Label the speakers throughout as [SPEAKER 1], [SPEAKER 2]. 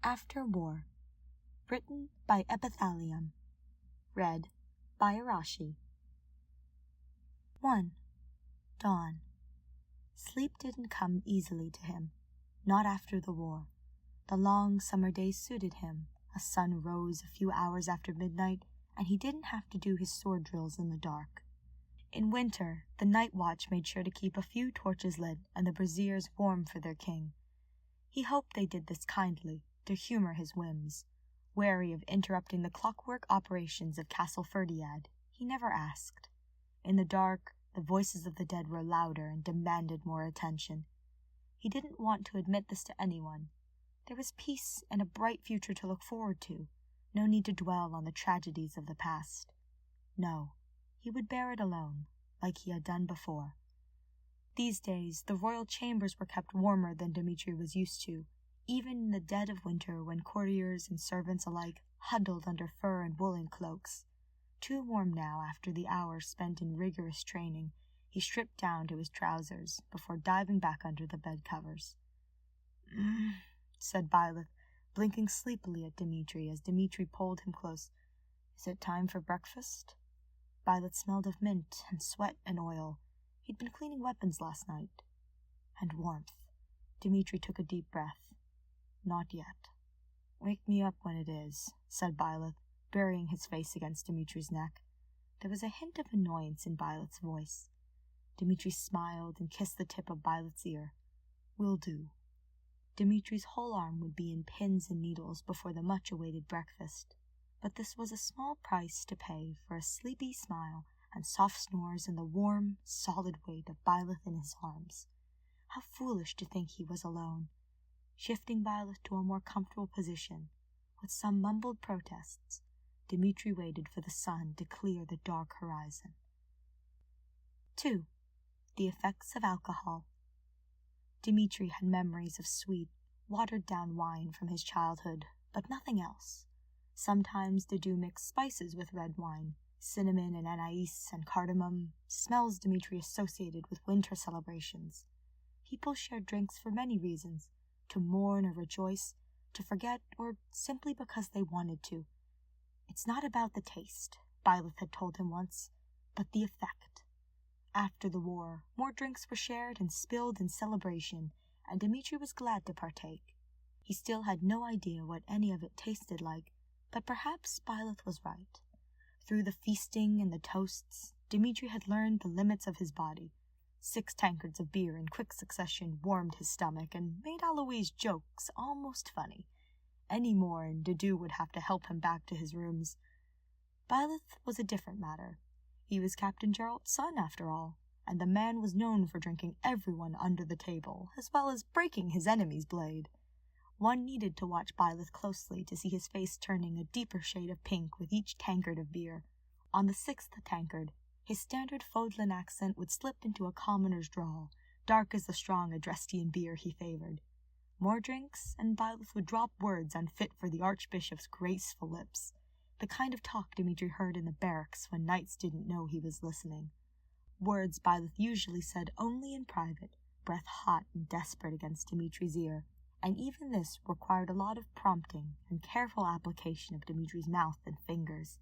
[SPEAKER 1] After War. Written by Epithalium. Read by Arashi. 1. Dawn. Sleep didn't come easily to him, not after the war. The long summer days suited him. A sun rose a few hours after midnight, and he didn't have to do his sword drills in the dark. In winter, the night watch made sure to keep a few torches lit and the braziers warm for their king. He hoped they did this kindly, to humor his whims. Wary of interrupting the clockwork operations of Castle Fhirdiad, he never asked. In the dark, the voices of the dead were louder and demanded more attention. He didn't want to admit this to anyone. There was peace and a bright future to look forward to. No need to dwell on the tragedies of the past. No, he would bear it alone, like he had done before. These days, the royal chambers were kept warmer than Dmitri was used to, even in the dead of winter when courtiers and servants alike huddled under fur and woolen cloaks. Too warm now after the hours spent in rigorous training, he stripped down to his trousers before diving back under the bed covers. Said Byleth, blinking sleepily at Dmitri as Dmitri pulled him close. Is it time for breakfast? Byleth smelled of mint and sweat and oil. He'd been cleaning weapons last night. And warmth. Dmitri took a deep breath. Not yet. Wake me up when it is, said Byleth, burying his face against Dmitri's neck. There was a hint of annoyance in Byleth's voice. Dmitri smiled and kissed the tip of Byleth's ear. Will do. Dmitri's whole arm would be in pins and needles before the much-awaited breakfast, but this was a small price to pay for a sleepy smile and soft snores and the warm, solid weight of Byleth in his arms. How foolish to think he was alone. Shifting Byleth to a more comfortable position, with some mumbled protests, Dmitri waited for the sun to clear the dark horizon. 2. The effects of alcohol. Dmitri had memories of sweet, watered-down wine from his childhood, but nothing else. Sometimes they do mix spices with red wine, cinnamon and anise and cardamom, smells Dmitri associated with winter celebrations. People shared drinks for many reasons, to mourn or rejoice, to forget, or simply because they wanted to. It's not about the taste, Byleth had told him once, but the effect. After the war, more drinks were shared and spilled in celebration, and Dmitri was glad to partake. He still had no idea what any of it tasted like, but perhaps Byleth was right. Through the feasting and the toasts, Dmitri had learned the limits of his body. 6 tankards of beer in quick succession warmed his stomach and made Alois' jokes almost funny. Any more and Dudu would have to help him back to his rooms. Byleth was a different matter. He was Captain Gerald's son, after all, and the man was known for drinking everyone under the table, as well as breaking his enemy's blade. One needed to watch Byleth closely to see his face turning a deeper shade of pink with each tankard of beer. On the 6th tankard, his standard Fodlan accent would slip into a commoner's drawl, dark as the strong Adrestian beer he favored. More drinks, and Byleth would drop words unfit for the Archbishop's graceful lips, the kind of talk Dmitri heard in the barracks when knights didn't know he was listening. Words Byleth usually said only in private, breath hot and desperate against Dmitri's ear, and even this required a lot of prompting and careful application of Dmitri's mouth and fingers.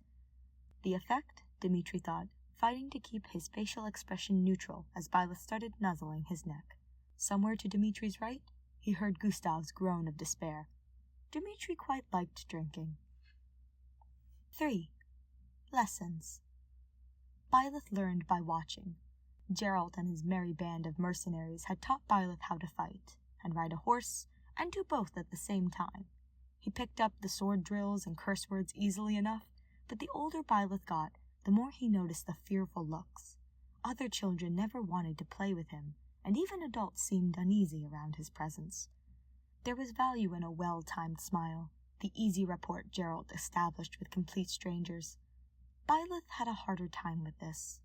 [SPEAKER 1] The effect, Dmitri thought, fighting to keep his facial expression neutral as Byleth started nuzzling his neck. Somewhere to Dmitri's right, he heard Gustav's groan of despair. Dmitri quite liked drinking. 3. Lessons. Byleth learned by watching. Gerald and his merry band of mercenaries had taught Byleth how to fight, and ride a horse, and do both at the same time. He picked up the sword drills and curse words easily enough, but the older Byleth got, the more he noticed the fearful looks. Other children never wanted to play with him, and even adults seemed uneasy around his presence. There was value in a well-timed smile, the easy rapport Gerald established with complete strangers. Byleth had a harder time with this.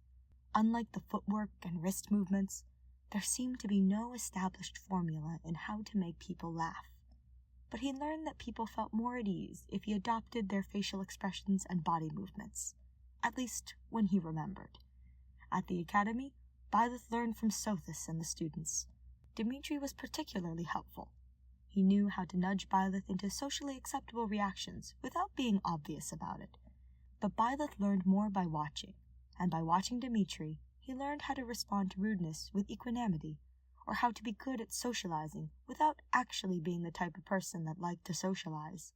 [SPEAKER 1] Unlike the footwork and wrist movements, there seemed to be no established formula in how to make people laugh. But he learned that people felt more at ease if he adopted their facial expressions and body movements, at least when he remembered. At the academy, Byleth learned from Sothis and the students. Dmitri was particularly helpful. He knew how to nudge Byleth into socially acceptable reactions without being obvious about it. But Byleth learned more by watching, and by watching Dimitri, he learned how to respond to rudeness with equanimity, or how to be good at socializing without actually being the type of person that liked to socialize.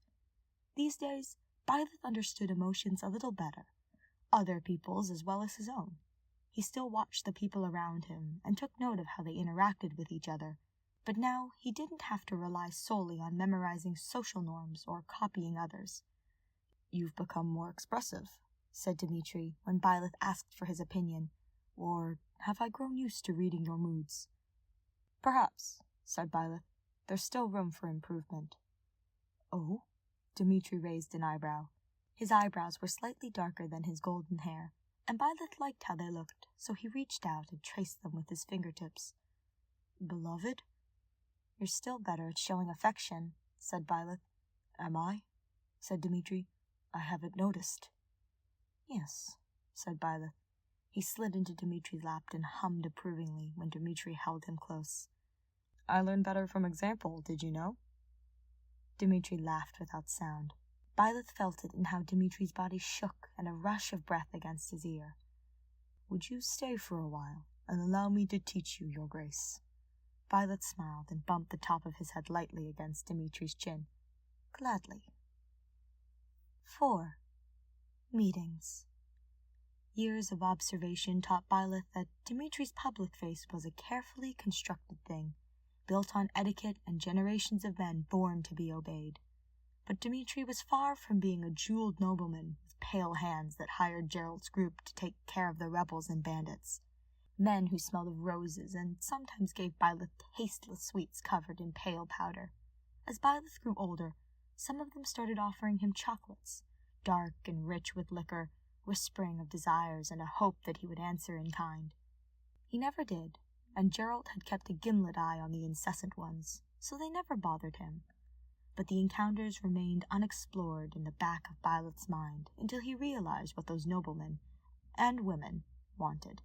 [SPEAKER 1] These days, Byleth understood emotions a little better, other people's as well as his own. He still watched the people around him and took note of how they interacted with each other, but now he didn't have to rely solely on memorizing social norms or copying others. "You've become more expressive," said Dimitri when Byleth asked for his opinion, "or have I grown used to reading your moods?" "Perhaps," said Byleth. "There's still room for improvement." "Oh?" Dimitri raised an eyebrow. His eyebrows were slightly darker than his golden hair, and Byleth liked how they looked, so he reached out and traced them with his fingertips. "Beloved?" "You're still better at showing affection," said Byleth. "Am I?" said Dimitri. "I haven't noticed." "Yes," said Byleth. He slid into Dimitri's lap and hummed approvingly when Dimitri held him close. "I learn better from example, did you know?" Dimitri laughed without sound. Byleth felt it in how Dimitri's body shook and a rush of breath against his ear. "Would you stay for a while and allow me to teach you, Your Grace?" Byleth smiled and bumped the top of his head lightly against Dimitri's chin. "Gladly." 4. Meetings. Years of observation taught Byleth that Dimitri's public face was a carefully constructed thing, built on etiquette and generations of men born to be obeyed. But Dimitri was far from being a jeweled nobleman with pale hands that hired Gerald's group to take care of the rebels and bandits. Men who smelled of roses and sometimes gave Byleth tasteless sweets covered in pale powder. As Byleth grew older, some of them started offering him chocolates, dark and rich with liquor, whispering of desires and a hope that he would answer in kind. He never did, and Gerald had kept a gimlet eye on the incessant ones, so they never bothered him. But the encounters remained unexplored in the back of Byleth's mind until he realized what those noblemen, and women, wanted.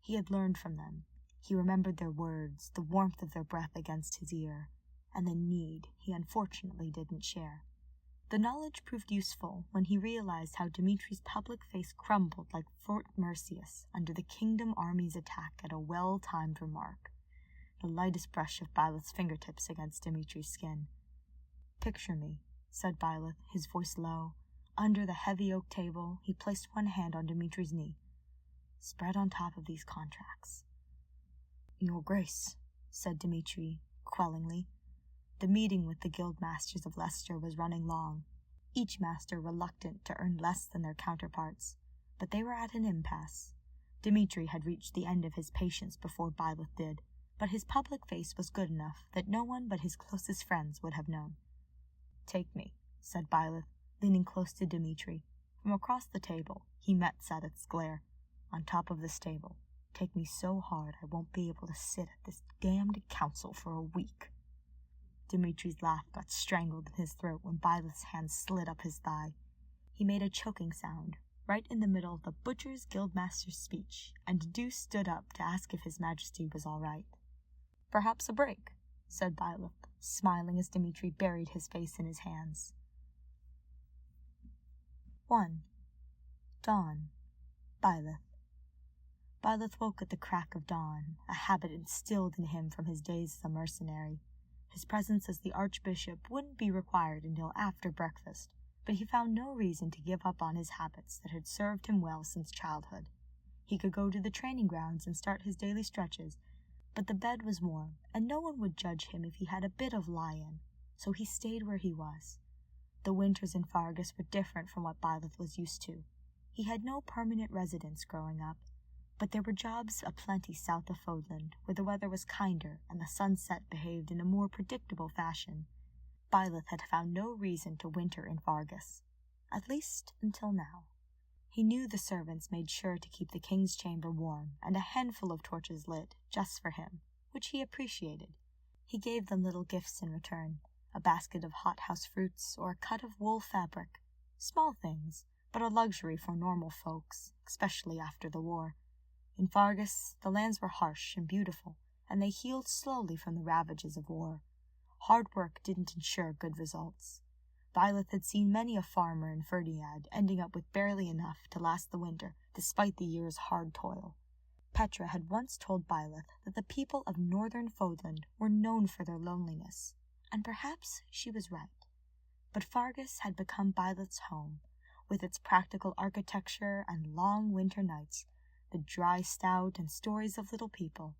[SPEAKER 1] He had learned from them. He remembered their words, the warmth of their breath against his ear, and the need he unfortunately didn't share. The knowledge proved useful when he realized how Dimitri's public face crumbled like Fort Mercius under the kingdom army's attack at a well-timed remark, the lightest brush of Byleth's fingertips against Dimitri's skin. "Picture me," said Byleth, his voice low. Under the heavy oak table, he placed one hand on Dimitri's knee. "Spread on top of these contracts." "Your Grace," said Dimitri, quellingly. The meeting with the guild masters of Leicester was running long, each master reluctant to earn less than their counterparts, but they were at an impasse. Dimitri had reached the end of his patience before Byleth did, but his public face was good enough that no one but his closest friends would have known. "Take me," said Byleth, leaning close to Dimitri. From across the table, he met Sadeth's glare. "On top of this table. Take me so hard I won't be able to sit at this damned council for a week." Dimitri's laugh got strangled in his throat when Byleth's hand slid up his thigh. He made a choking sound, right in the middle of the Butcher's Guildmaster's speech, and Deuce stood up to ask if His Majesty was all right. "Perhaps a break," said Byleth, smiling as Dimitri buried his face in his hands. 1. Dawn. Byleth. Byleth woke at the crack of dawn, a habit instilled in him from his days as a mercenary. His presence as the Archbishop wouldn't be required until after breakfast, but he found no reason to give up on his habits that had served him well since childhood. He could go to the training grounds and start his daily stretches, but the bed was warm, and no one would judge him if he had a bit of lie-in, so he stayed where he was. The winters in Fargus were different from what Byleth was used to. He had no permanent residence growing up, but there were jobs aplenty south of Fodland, where the weather was kinder and the sunset behaved in a more predictable fashion. Byleth had found no reason to winter in Fargus, at least until now. He knew the servants made sure to keep the king's chamber warm and a handful of torches lit just for him, which he appreciated. He gave them little gifts in return, a basket of hothouse fruits or a cut of wool fabric. Small things, but a luxury for normal folks, especially after the war. In Fargus, the lands were harsh and beautiful, and they healed slowly from the ravages of war. Hard work didn't ensure good results. Violet had seen many a farmer in Fhirdiad ending up with barely enough to last the winter, despite the year's hard toil. Petra had once told Violet that the people of northern Fodland were known for their loneliness, and perhaps she was right. But Fargus had become Violet's home, with its practical architecture and long winter nights, the dry stout and stories of little people.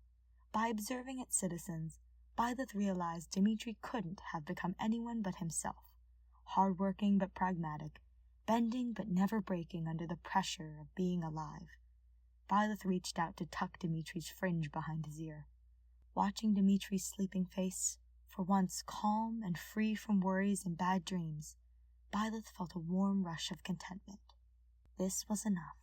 [SPEAKER 1] By observing its citizens, Violet realized Dimitri couldn't have become anyone but himself, hard-working but pragmatic, bending but never breaking under the pressure of being alive. Violet reached out to tuck Dimitri's fringe behind his ear. Watching Dimitri's sleeping face, for once calm and free from worries and bad dreams, Violet felt a warm rush of contentment. This was enough.